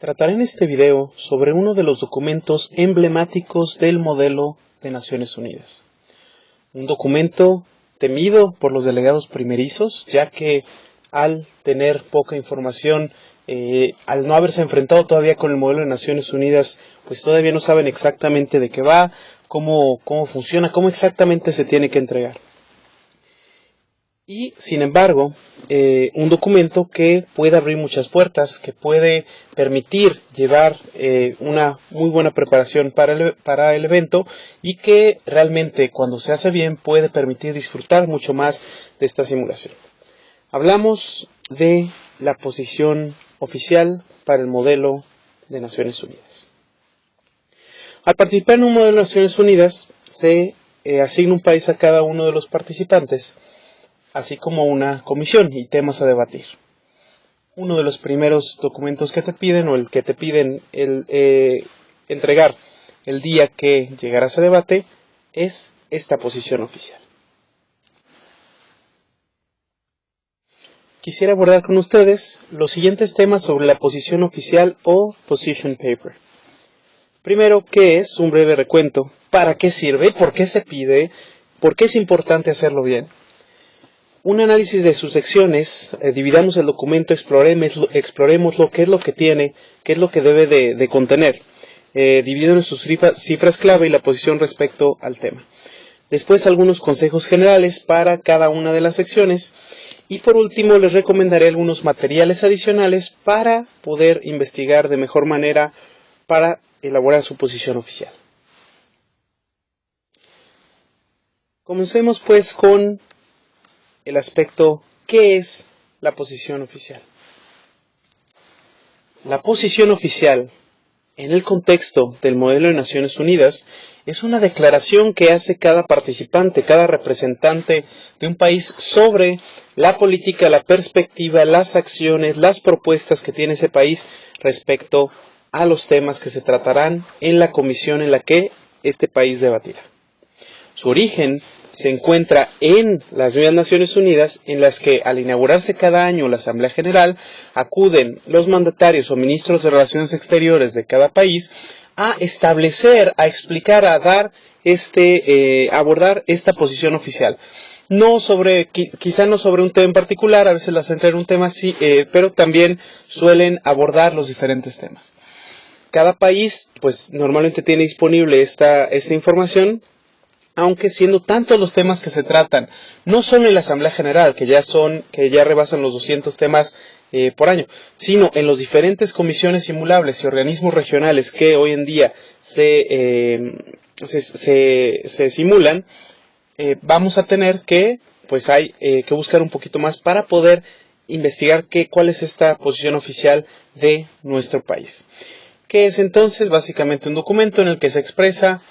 Trataré en este video sobre uno de los documentos emblemáticos del modelo de Naciones Unidas. Un documento temido por los delegados primerizos, ya que al tener poca información, al no haberse enfrentado todavía con el modelo de Naciones Unidas, pues todavía no saben exactamente de qué va, cómo funciona, cómo exactamente se tiene que entregar. Y, sin embargo, un documento que puede abrir muchas puertas, que puede permitir llevar una muy buena preparación para el evento y que realmente, cuando se hace bien, puede permitir disfrutar mucho más de esta simulación. Hablamos de la posición oficial para el modelo de Naciones Unidas. Al participar en un modelo de Naciones Unidas, se asigna un país a cada uno de los participantes, así como una comisión y temas a debatir. Uno de los primeros documentos que te piden, o el que te piden entregar el día que llegarás a debate, es esta posición oficial. Quisiera abordar con ustedes los siguientes temas sobre la posición oficial o position paper. Primero, ¿qué es? Un breve recuento. ¿Para qué sirve? ¿Por qué se pide? ¿Por qué es importante hacerlo bien? Un análisis de sus secciones, dividamos el documento, exploremos lo que es lo que tiene, qué es lo que debe de contener, dividido en sus cifras clave y la posición respecto al tema. Después algunos consejos generales para cada una de las secciones y por último les recomendaré algunos materiales adicionales para poder investigar de mejor manera para elaborar su posición oficial. Comencemos pues con el aspecto, ¿qué es la posición oficial? La posición oficial, en el contexto del modelo de Naciones Unidas, es una declaración que hace cada participante, cada representante de un país sobre la política, la perspectiva, las acciones, las propuestas que tiene ese país respecto a los temas que se tratarán en la comisión en la que este país debatirá. Su origen se encuentra en las mismas Naciones Unidas, en las que al inaugurarse cada año la Asamblea General, acuden los mandatarios o ministros de Relaciones Exteriores de cada país a establecer, a explicar, a dar abordar esta posición oficial. Quizá no sobre un tema en particular, a veces la centran en un tema así, pero también suelen abordar los diferentes temas. Cada país, pues, normalmente tiene disponible esta información, aunque siendo tantos los temas que se tratan, no solo en la Asamblea General, que ya rebasan los 200 temas por año, sino en las diferentes comisiones simulables y organismos regionales que hoy en día se simulan, vamos a tener que buscar un poquito más para poder investigar cuál es esta posición oficial de nuestro país. Que es entonces básicamente un documento en el que se expresa,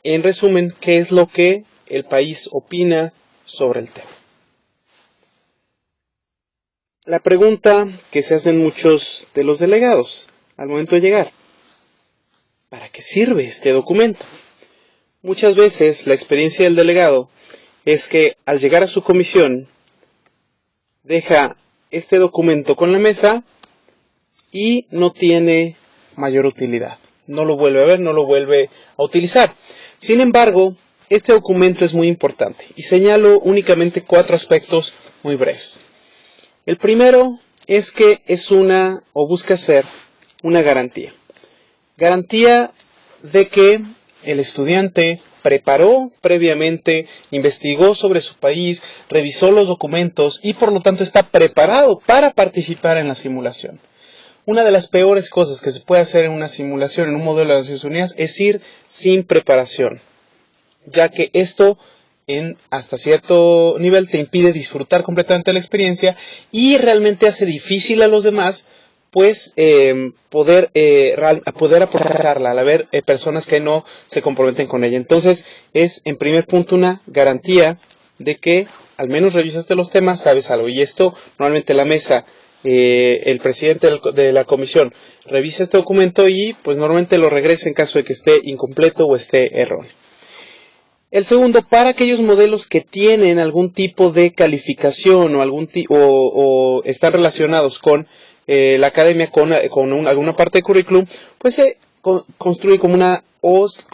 en resumen, qué es lo que el país opina sobre el tema. La pregunta que se hacen muchos de los delegados al momento de llegar: ¿para qué sirve este documento? Muchas veces la experiencia del delegado es que al llegar a su comisión deja este documento con la mesa y no tiene mayor utilidad. No lo vuelve a ver, no lo vuelve a utilizar. Sin embargo, este documento es muy importante y señalo únicamente 4 aspectos muy breves. El primero es que busca ser una garantía. Garantía de que el estudiante preparó previamente, investigó sobre su país, revisó los documentos y por lo tanto está preparado para participar en la simulación. Una de las peores cosas que se puede hacer en una simulación, en un modelo de Naciones Unidas, es ir sin preparación, ya que esto hasta cierto nivel te impide disfrutar completamente la experiencia y realmente hace difícil a los demás pues poder aportarla al haber personas que no se comprometen con ella. Entonces es en primer punto una garantía de que al menos revisaste los temas, sabes algo, y esto normalmente la mesa, el presidente de la comisión revisa este documento y pues normalmente lo regresa en caso de que esté incompleto o esté erróneo. El segundo, para aquellos modelos que tienen algún tipo de calificación o están relacionados con la academia con alguna parte de currículum, pues se construye como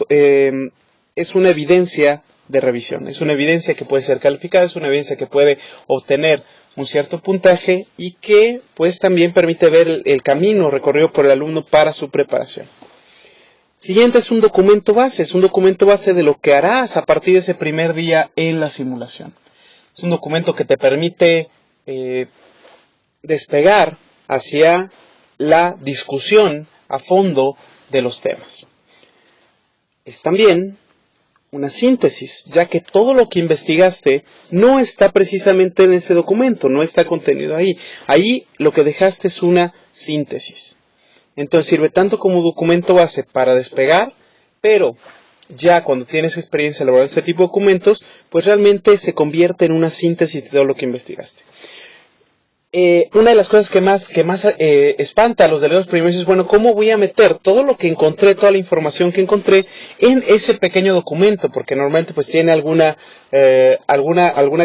es una evidencia de revisión, es una evidencia que puede ser calificada, es una evidencia que puede obtener un cierto puntaje y que pues también permite ver el camino recorrido por el alumno para su preparación. Siguiente es un documento base de lo que harás a partir de ese primer día en la simulación. Es un documento que te permite despegar hacia la discusión a fondo de los temas. Es también una síntesis, ya que todo lo que investigaste no está precisamente en ese documento, no está contenido ahí. Ahí lo que dejaste es una síntesis. Entonces sirve tanto como documento base para despegar, pero ya cuando tienes experiencia elaborando este tipo de documentos, pues realmente se convierte en una síntesis de todo lo que investigaste. Una de las cosas que más espanta a los delegados primarios es, bueno, ¿cómo voy a meter todo lo que encontré, toda la información que encontré en ese pequeño documento? Porque normalmente pues tiene alguna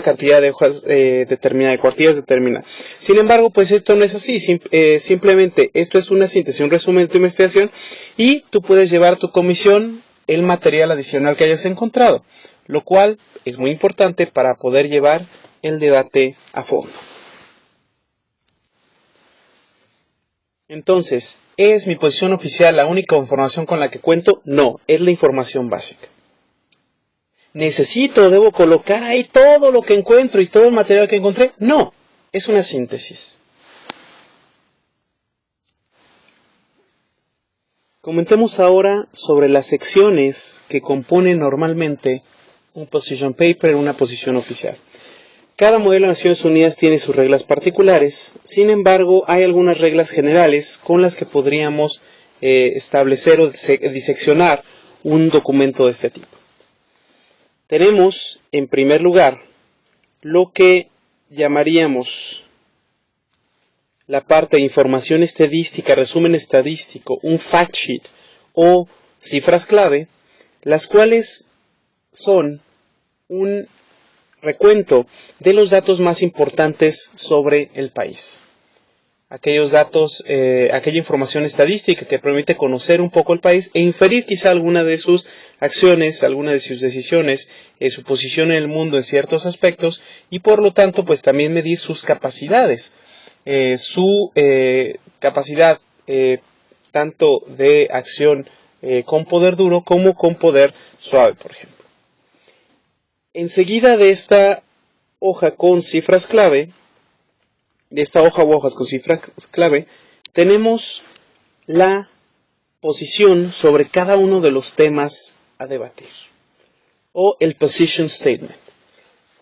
cantidad de hojas determinada, de cuartillas determinadas. Sin embargo, pues esto no es así, simplemente esto es una síntesis, un resumen de tu investigación y tú puedes llevar a tu comisión el material adicional que hayas encontrado, lo cual es muy importante para poder llevar el debate a fondo. Entonces, ¿es mi posición oficial la única información con la que cuento? No, es la información básica. ¿Debo colocar ahí todo lo que encuentro y todo el material que encontré? No, es una síntesis. Comentemos ahora sobre las secciones que componen normalmente un position paper, una posición oficial. Cada modelo de Naciones Unidas tiene sus reglas particulares, sin embargo, hay algunas reglas generales con las que podríamos establecer o diseccionar un documento de este tipo. Tenemos, en primer lugar, lo que llamaríamos la parte de información estadística, resumen estadístico, un fact sheet o cifras clave, las cuales son un recuento de los datos más importantes sobre el país. Aquellos datos, aquella información estadística que permite conocer un poco el país e inferir quizá alguna de sus acciones, alguna de sus decisiones, su posición en el mundo en ciertos aspectos y por lo tanto pues también medir sus capacidades, su capacidad tanto de acción con poder duro como con poder suave, por ejemplo. Enseguida de esta hoja con cifras clave, de esta hoja o hojas con cifras clave, tenemos la posición sobre cada uno de los temas a debatir, o el position statement,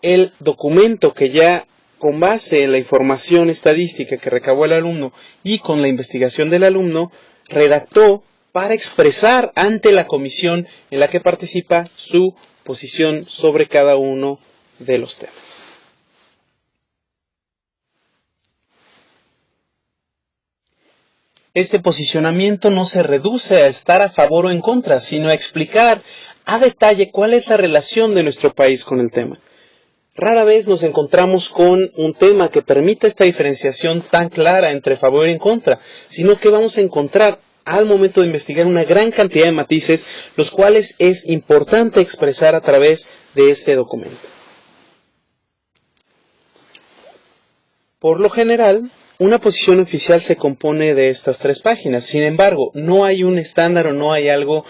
el documento que ya con base en la información estadística que recabó el alumno y con la investigación del alumno, redactó para expresar ante la comisión en la que participa su posición sobre cada uno de los temas. Este posicionamiento no se reduce a estar a favor o en contra, sino a explicar a detalle cuál es la relación de nuestro país con el tema. Rara vez nos encontramos con un tema que permita esta diferenciación tan clara entre favor y en contra, sino que vamos a encontrar al momento de investigar una gran cantidad de matices, los cuales es importante expresar a través de este documento. Por lo general, una posición oficial se compone de estas 3 páginas. Sin embargo, no hay un estándar o no hay algo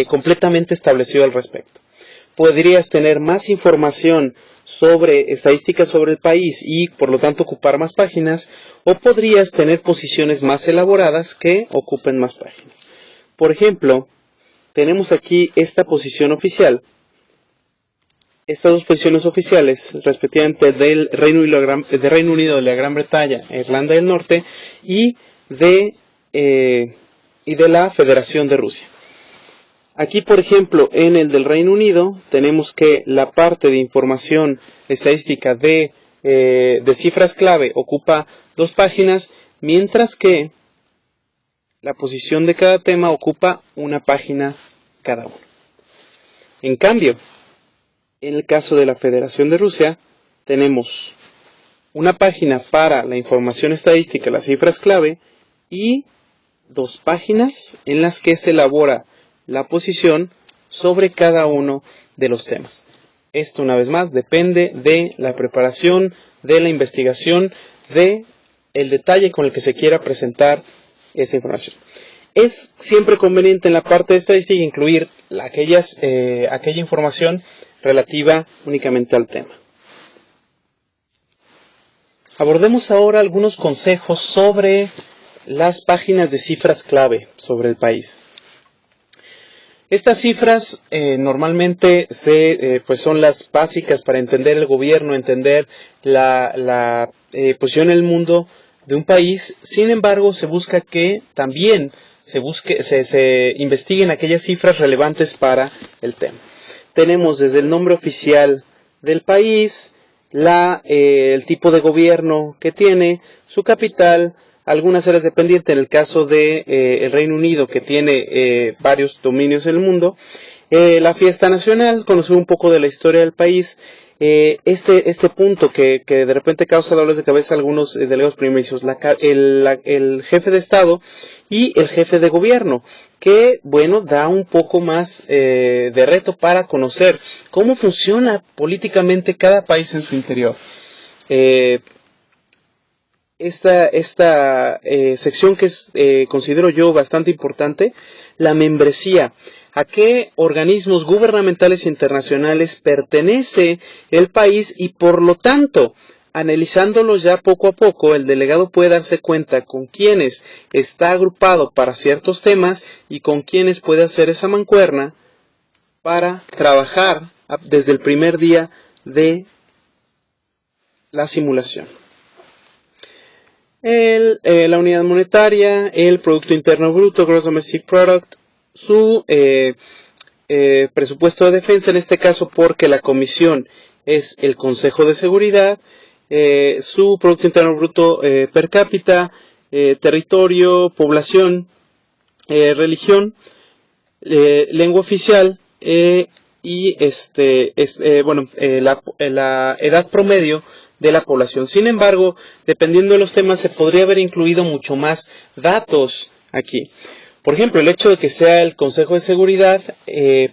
completamente establecido al respecto. Podrías tener más información sobre estadísticas sobre el país y por lo tanto ocupar más páginas, o podrías tener posiciones más elaboradas que ocupen más páginas. Por ejemplo, tenemos aquí esta posición oficial, estas 2 posiciones oficiales, respectivamente del Reino Unido, de la Gran Bretaña, Irlanda del Norte y de la Federación de Rusia. Aquí, por ejemplo, en el del Reino Unido, tenemos que la parte de información estadística de cifras clave ocupa 2 páginas, mientras que la posición de cada tema ocupa 1 página cada uno. En cambio, en el caso de la Federación de Rusia, tenemos una página para la información estadística, las cifras clave, y 2 páginas en las que se elabora la posición sobre cada uno de los temas. Esto, una vez más, depende de la preparación, de la investigación, de el detalle con el que se quiera presentar esta información. Es siempre conveniente en la parte de estadística incluir aquella información relativa únicamente al tema. Abordemos ahora algunos consejos sobre las páginas de cifras clave sobre el país. Estas cifras normalmente pues son las básicas para entender el gobierno, entender la posición en el mundo de un país. Sin embargo, se busca que también se investiguen aquellas cifras relevantes para el tema. Tenemos desde el nombre oficial del país, el tipo de gobierno que tiene, su capital, algunas áreas dependientes en el caso de el Reino Unido, que tiene varios dominios en el mundo, la fiesta nacional, conocer un poco de la historia del país, este punto que de repente causa dolores de cabeza a algunos delegados primerizos, el jefe de Estado y el jefe de gobierno, que bueno, da un poco más de reto para conocer cómo funciona políticamente cada país en su interior. Esta sección que considero yo bastante importante, la membresía. ¿A qué organismos gubernamentales internacionales pertenece el país? Y por lo tanto, analizándolos ya poco a poco, el delegado puede darse cuenta con quiénes está agrupado para ciertos temas y con quiénes puede hacer esa mancuerna para trabajar desde el primer día de la simulación. La unidad monetaria, el Producto Interno Bruto, Gross Domestic Product, su presupuesto de defensa, en este caso porque la comisión es el Consejo de Seguridad, su Producto Interno Bruto per cápita, territorio, población, religión, lengua oficial y la edad promedio de la población. Sin embargo, dependiendo de los temas, se podría haber incluido mucho más datos aquí. Por ejemplo, el hecho de que sea el Consejo de Seguridad,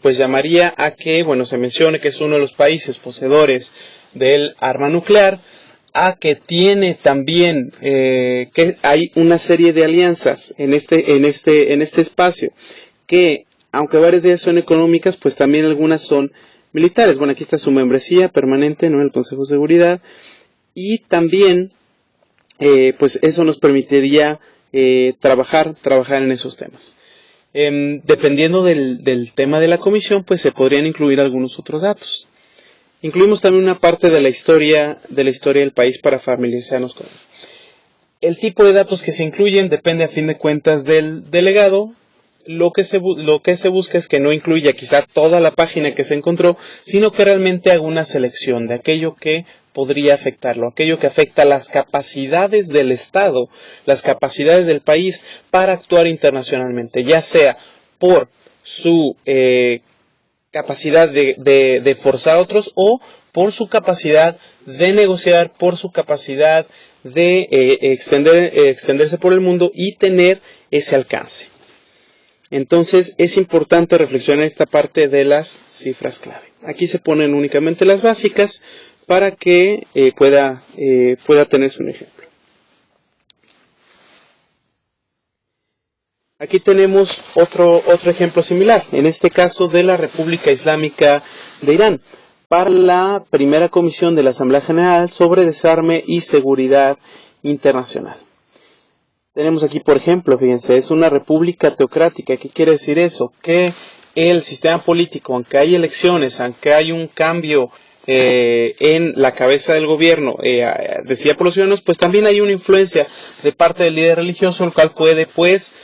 pues llamaría a que, se mencione que es uno de los países poseedores del arma nuclear, a que tiene también, que hay una serie de alianzas en este espacio, que aunque varias de ellas son económicas, pues también algunas son militares. Bueno, aquí está su membresía permanente, ¿no? El Consejo de Seguridad, y también, pues eso nos permitiría trabajar en esos temas. Dependiendo del tema de la comisión, pues se podrían incluir algunos otros datos. Incluimos también una parte de la historia del país para familiarizarnos con él. El tipo de datos que se incluyen depende a fin de cuentas del delegado. Lo que se busca es que no incluya quizá toda la página que se encontró, sino que realmente haga una selección de aquello que podría afectarlo, aquello que afecta las capacidades del Estado, las capacidades del país para actuar internacionalmente, ya sea por su capacidad de forzar a otros o por su capacidad de negociar, por su capacidad de extenderse por el mundo y tener ese alcance. Entonces es importante reflexionar esta parte de las cifras clave. Aquí se ponen únicamente las básicas para que pueda tenerse un ejemplo. Aquí tenemos otro ejemplo similar, en este caso de la República Islámica de Irán, para la primera comisión de la Asamblea General sobre Desarme y Seguridad Internacional. Tenemos aquí, por ejemplo, fíjense, es una república teocrática. ¿Qué quiere decir eso? Que el sistema político, aunque hay elecciones, aunque hay un cambio en la cabeza del gobierno, decía por los ciudadanos, pues también hay una influencia de parte del líder religioso, el cual puede, pues,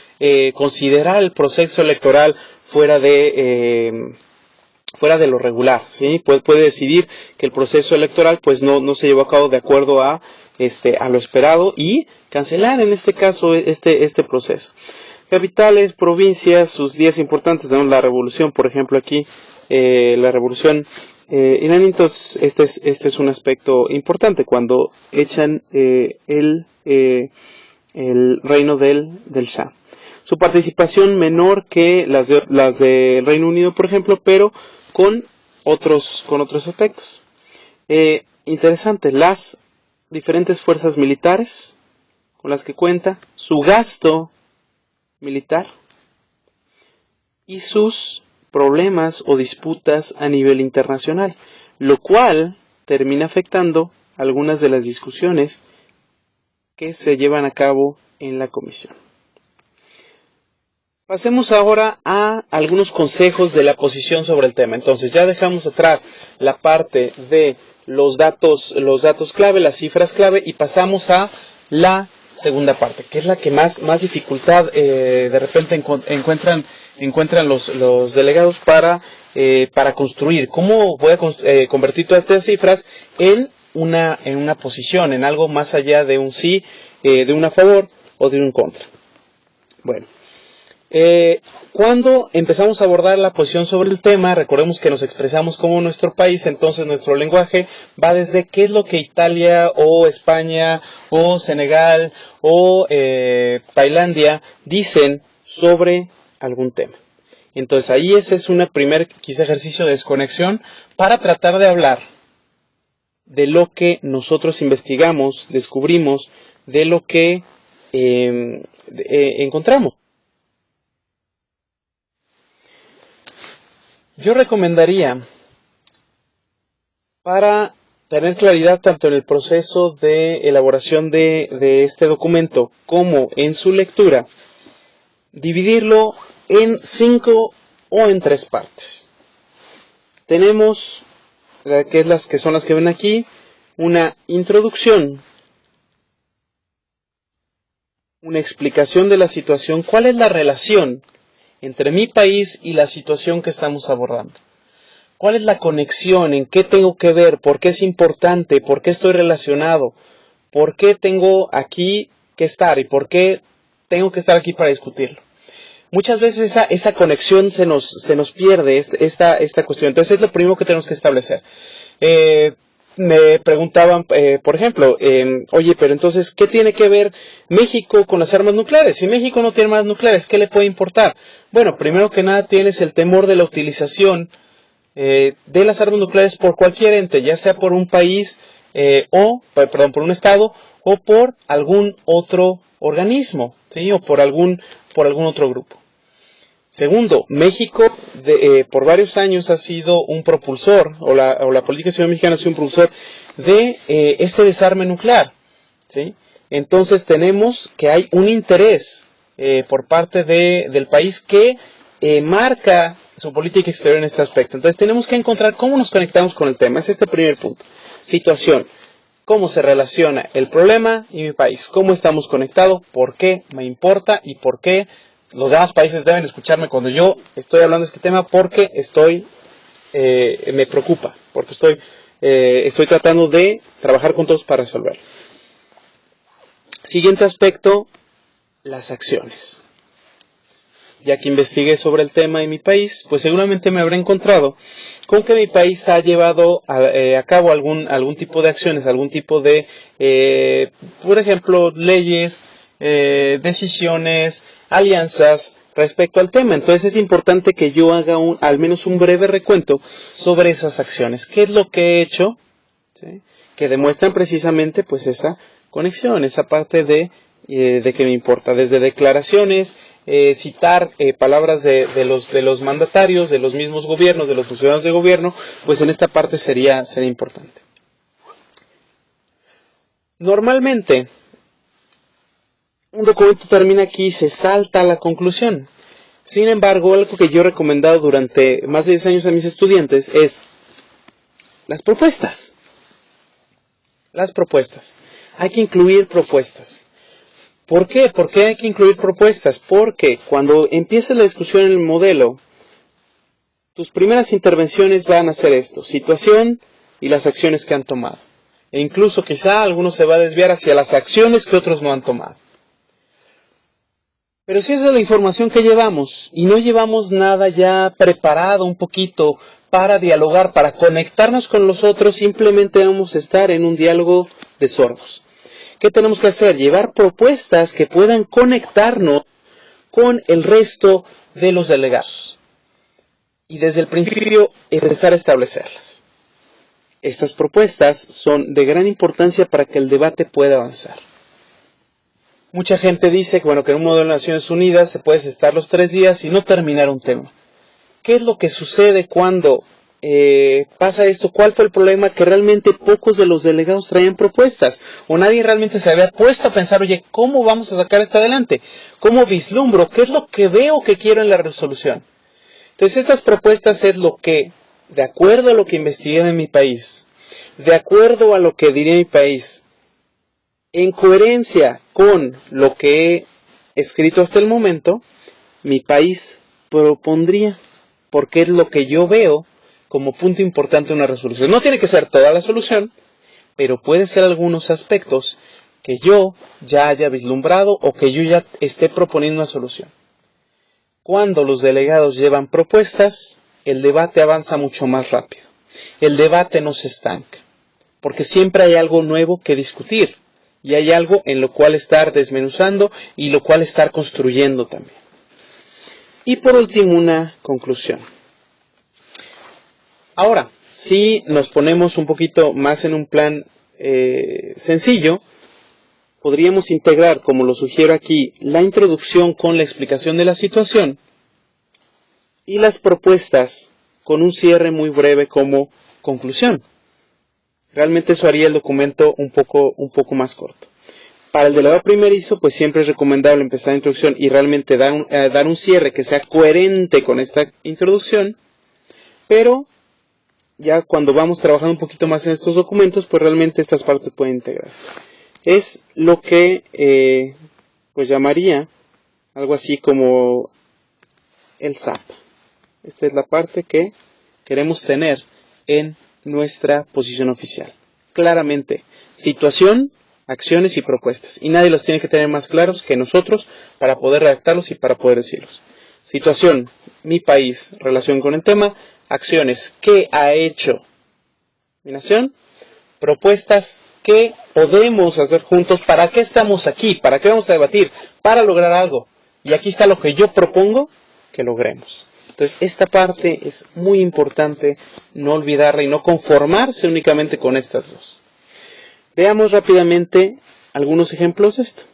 considerar el proceso electoral fuera de lo regular, ¿sí? Puede decidir que el proceso electoral, pues, no se llevó a cabo de acuerdo a lo esperado y cancelar en este caso este proceso. Capitales, provincias, sus días importantes, tenemos la revolución, por ejemplo aquí, la revolución entonces este es un aspecto importante cuando echan el reino del Shah. Su participación menor que las del Reino Unido, por ejemplo, pero con otros aspectos. Interesante, las diferentes fuerzas militares con las que cuenta, su gasto militar y sus problemas o disputas a nivel internacional, lo cual termina afectando algunas de las discusiones que se llevan a cabo en la comisión. Pasemos ahora a algunos consejos de la posición sobre el tema. Entonces ya dejamos atrás la parte de los datos clave, las cifras clave, y pasamos a la segunda parte, que es la que más dificultad de repente encuentran los delegados para construir. ¿Cómo voy a convertir todas estas cifras en una posición, en algo más allá de un sí, de un a favor o de un contra? Bueno. Cuando empezamos a abordar la posición sobre el tema, recordemos que nos expresamos como nuestro país, entonces nuestro lenguaje va desde qué es lo que Italia o España o Senegal o Tailandia dicen sobre algún tema. Entonces ahí ese es un primer quizá ejercicio de desconexión para tratar de hablar de lo que nosotros investigamos, descubrimos, de lo que encontramos. Yo recomendaría, para tener claridad tanto en el proceso de elaboración de este documento como en su lectura, dividirlo en 5 o en 3 partes. Tenemos, que son las que ven aquí, una introducción, una explicación de la situación, cuál es la relación entre mi país y la situación que estamos abordando. ¿Cuál es la conexión? ¿En qué tengo que ver? ¿Por qué es importante? ¿Por qué estoy relacionado? ¿Por qué tengo aquí que estar? ¿Y por qué tengo que estar aquí para discutirlo? Muchas veces esa conexión se nos pierde, esta cuestión. Entonces es lo primero que tenemos que establecer. Me preguntaban, por ejemplo, oye, pero entonces, ¿qué tiene que ver México con las armas nucleares? Si México no tiene armas nucleares, ¿qué le puede importar? Bueno, primero que nada tienes el temor de la utilización de las armas nucleares por cualquier ente, ya sea por un país por un estado o por algún otro organismo, ¿sí? O por algún otro grupo. Segundo, México por varios años ha sido un propulsor, o la política exterior mexicana ha sido un propulsor de este desarme nuclear, ¿sí? Entonces tenemos que hay un interés por parte del país que marca su política exterior en este aspecto. Entonces tenemos que encontrar cómo nos conectamos con el tema. Es este primer punto. Situación. ¿Cómo se relaciona el problema y mi país? ¿Cómo estamos conectados? ¿Por qué me importa? ¿Y por qué los demás países deben escucharme cuando yo estoy hablando de este tema? Porque me preocupa, porque estoy tratando de trabajar con todos para resolverlo. Siguiente aspecto, las acciones. Ya que investigué sobre el tema en mi país, pues seguramente me habré encontrado con que mi país ha llevado a cabo algún tipo de acciones, algún tipo de, por ejemplo, leyes, decisiones, alianzas respecto al tema. Entonces es importante que yo haga al menos un breve recuento sobre esas acciones. ¿Qué es lo que he hecho? ¿Sí? Que demuestran precisamente pues esa conexión, esa parte de que me importa. Desde declaraciones, citar palabras de los mandatarios, de los mismos gobiernos, de los funcionarios de gobierno, pues en esta parte sería importante. Normalmente, un documento termina aquí y se salta a la conclusión. Sin embargo, algo que yo he recomendado durante más de 10 años a mis estudiantes es las propuestas. Las propuestas. Hay que incluir propuestas. ¿Por qué? ¿Por qué hay que incluir propuestas? Porque cuando empieza la discusión en el modelo, tus primeras intervenciones van a ser esto, situación y las acciones que han tomado. E incluso quizá algunos se va a desviar hacia las acciones que otros no han tomado. Pero si esa es la información que llevamos y no llevamos nada ya preparado un poquito para dialogar, para conectarnos con los otros, simplemente vamos a estar en un diálogo de sordos. ¿Qué tenemos que hacer? Llevar propuestas que puedan conectarnos con el resto de los delegados. Y desde el principio empezar a establecerlas. Estas propuestas son de gran importancia para que el debate pueda avanzar. Mucha gente dice que, que en un modelo de Naciones Unidas se puede estar los 3 días y no terminar un tema. ¿Qué es lo que sucede cuando pasa esto? ¿Cuál fue el problema? Que realmente pocos de los delegados traían propuestas, o nadie realmente se había puesto a pensar, oye, ¿cómo vamos a sacar esto adelante? ¿Cómo vislumbro? ¿Qué es lo que veo que quiero en la resolución? Entonces estas propuestas es lo que, de acuerdo a lo que investigué en mi país, de acuerdo a lo que diría mi país, en coherencia con lo que he escrito hasta el momento, mi país propondría, porque es lo que yo veo como punto importante en una resolución. No tiene que ser toda la solución, pero puede ser algunos aspectos que yo ya haya vislumbrado o que yo ya esté proponiendo una solución. Cuando los delegados llevan propuestas, el debate avanza mucho más rápido. El debate no se estanca, porque siempre hay algo nuevo que discutir y hay algo en lo cual estar desmenuzando y lo cual estar construyendo también. Y por último, una conclusión. Ahora, si nos ponemos un poquito más en un plan sencillo, podríamos integrar, como lo sugiero aquí, la introducción con la explicación de la situación y las propuestas con un cierre muy breve como conclusión. Realmente eso haría el documento un poco más corto. Para el delegado primerizo, pues siempre es recomendable empezar la introducción y realmente dar un cierre que sea coherente con esta introducción, pero ya cuando vamos trabajando un poquito más en estos documentos, pues realmente estas partes pueden integrarse. Es lo que pues llamaría algo así como el SAP. Esta es la parte que queremos tener en nuestra posición oficial. Claramente, situación, acciones y propuestas. Y nadie los tiene que tener más claros que nosotros para poder redactarlos y para poder decirlos. Situación, mi país, relación con el tema. Acciones, ¿qué ha hecho mi nación? Propuestas, ¿qué podemos hacer juntos? ¿Para qué estamos aquí? ¿Para qué vamos a debatir? Para lograr algo. Y aquí está lo que yo propongo que logremos. Entonces, esta parte es muy importante no olvidarla y no conformarse únicamente con estas dos. Veamos rápidamente algunos ejemplos de esto.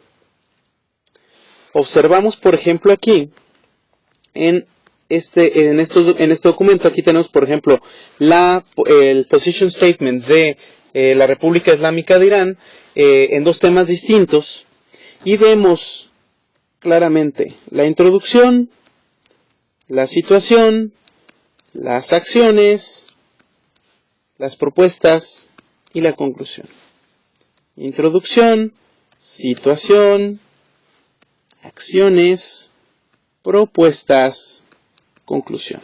Observamos, por ejemplo, aquí, en este documento, aquí tenemos, por ejemplo, el position statement de la República Islámica de Irán en dos temas distintos, y vemos claramente la introducción, la situación, las acciones, las propuestas y la conclusión. Introducción, situación, acciones, propuestas, conclusión.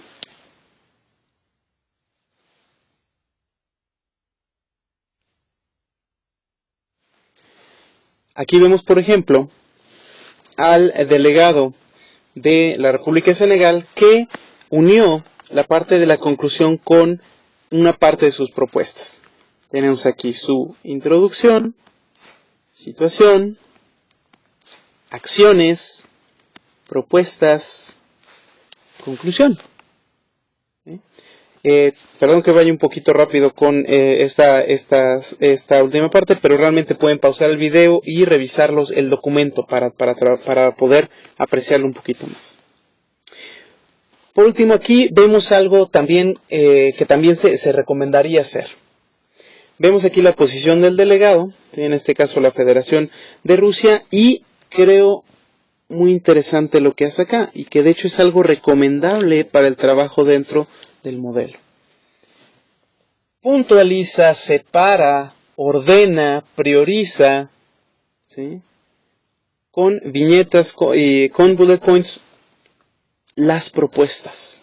Aquí vemos, por ejemplo, al delegado de la República de Senegal que unió la parte de la conclusión con una parte de sus propuestas. Tenemos aquí su introducción, situación, acciones, propuestas, conclusión. Perdón que vaya un poquito rápido con esta última parte, pero realmente pueden pausar el video y revisarlos el documento para poder apreciarlo un poquito más. Por último, aquí vemos algo también que también se recomendaría hacer. Vemos aquí la posición del delegado, en este caso la Federación de Rusia, y creo muy interesante lo que hace acá, y que de hecho es algo recomendable para el trabajo dentro del modelo. Puntualiza, separa, ordena, prioriza, ¿sí?, con viñetas y con bullet points las propuestas.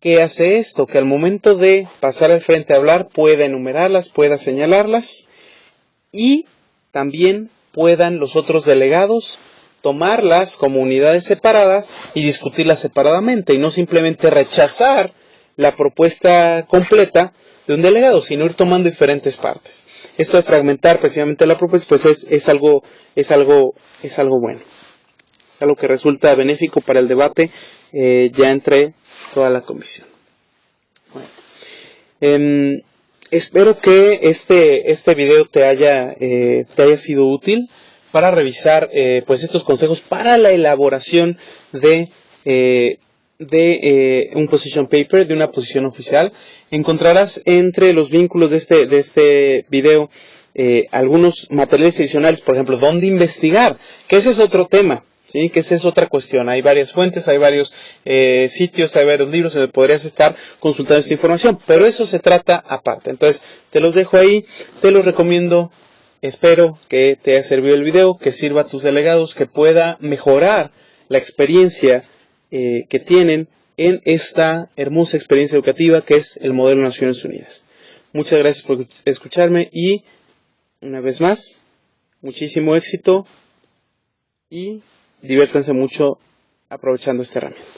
¿Qué hace esto? Que al momento de pasar al frente a hablar pueda enumerarlas, pueda señalarlas y también puedan los otros delegados tomarlas como unidades separadas y discutirlas separadamente y no simplemente rechazar la propuesta completa de un delegado, sino ir tomando diferentes partes. Esto de fragmentar precisamente la propuesta, pues es algo bueno, es algo que resulta benéfico para el debate ya entre toda la comisión. Bueno, espero que este video te haya sido útil para revisar pues estos consejos para la elaboración de un position paper, de una posición oficial. Encontrarás entre los vínculos de este video algunos materiales adicionales, por ejemplo, dónde investigar, que ese es otro tema, ¿sí? Que esa es otra cuestión. Hay varias fuentes, hay varios sitios, hay varios libros donde podrías estar consultando esta información, pero eso se trata aparte. Entonces, te los dejo ahí, te los recomiendo. Espero que te haya servido el video, que sirva a tus delegados, que pueda mejorar la experiencia que tienen en esta hermosa experiencia educativa que es el modelo Naciones Unidas. Muchas gracias por escucharme y una vez más, muchísimo éxito y diviértanse mucho aprovechando esta herramienta.